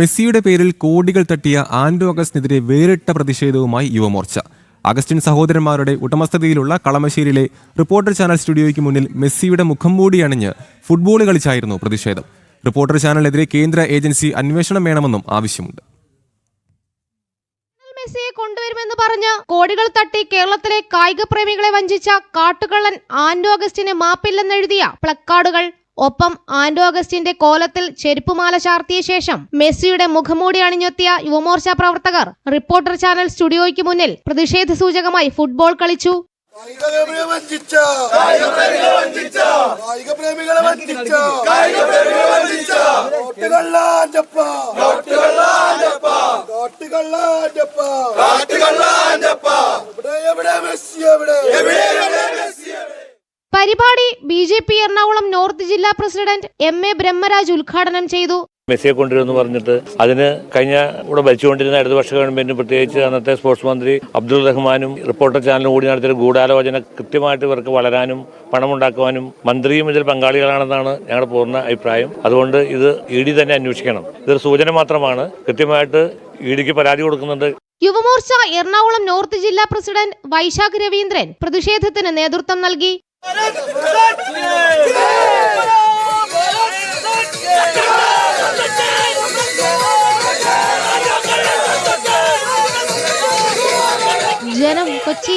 മെസ്സിയുടെ പേരിൽ കോടികൾ തട്ടിയ ആൻഡോ അഗസ്റ്റിനെതിരെ വേറിട്ട പ്രതിഷേധവുമായി യുവമോർച്ച. അഗസ്റ്റിൻ സഹോദരന്മാരുടെ ഉടമസ്ഥതയിലുള്ള കളമശ്ശേരിയിലെ റിപ്പോർട്ടർ ചാനൽ സ്റ്റുഡിയോയ്ക്ക് മുന്നിൽ മെസ്സിയുടെ മുഖം മൂടി അണിഞ്ഞ് ഫുട്ബോൾ കളിച്ചായിരുന്നു പ്രതിഷേധം. റിപ്പോർട്ടർ ചാനലിനെതിരെ കേന്ദ്ര ഏജൻസി അന്വേഷണം വേണമെന്നും ആവശ്യമുണ്ട്. മെസ്സിയെ കൊണ്ടുവരുമെന്ന് പറഞ്ഞ് കോടികൾ തട്ടി കേരളത്തിലെ കായിക പ്രേമികളെ വഞ്ചിച്ച കാട്ടുകള്ളൻ ആൻഡോ അഗസ്റ്റിന് മാപ്പില്ലെന്നെഴുതിയ പ്ലക്കാർഡുകൾ, ഒപ്പം ആൻഡോ അഗസ്റ്റിന്റെ കോലത്തിൽ ചെരുപ്പുമാല ചാർത്തിയ ശേഷം മെസ്സിയുടെ മുഖംമൂടി അണിഞ്ഞെത്തിയ യുവമോർച്ച പ്രവർത്തകർ റിപ്പോർട്ടർ ചാനൽ സ്റ്റുഡിയോയ്ക്ക് മുന്നിൽ പ്രതിഷേധ സൂചകമായി ഫുട്ബോൾ കളിച്ചു. പരിപാടി ബി.ജെ.പി. എറണാകുളം നോർത്ത് ജില്ലാ പ്രസിഡന്റ് എം.എ. ബ്രഹ്മരാജ് ഉദ്ഘാടനം ചെയ്തു. മെസ്സിയെ കൊണ്ടുവരുമെന്ന് പറഞ്ഞിട്ട് അതിന് കഴിഞ്ഞ ഇവിടെ ഭരിച്ചുകൊണ്ടിരുന്ന ഇടതുപക്ഷ ഗവൺമെന്റിന്, പ്രത്യേകിച്ച് അന്നത്തെ സ്പോർട്സ് മന്ത്രി അബ്ദുൾ റഹ്മാനും റിപ്പോർട്ടർ ചാനലും കൂടി നടത്തിയ ഗൂഢാലോചന കൃത്യമായിട്ട് ഇവർക്ക് വളരാനും പണമുണ്ടാക്കുവാനും മന്ത്രിയും ഇതിൽ പങ്കാളികളാണെന്നാണ് ഞങ്ങളുടെ പൂർണ്ണ അഭിപ്രായം. അതുകൊണ്ട് ഇത് ഇ.ഡി. തന്നെ അന്വേഷിക്കണം. ഇതൊരു സൂചന മാത്രമാണ്. കൃത്യമായിട്ട് ഇ.ഡിക്ക് പരാതി കൊടുക്കുന്നുണ്ട്. യുവമോർച്ച എറണാകുളം നോർത്ത് ജില്ലാ പ്രസിഡന്റ് വൈശാഖ് രവീന്ദ്രൻ പ്രതിഷേധത്തിന് നേതൃത്വം നൽകി. ജനം, കൊച്ചി.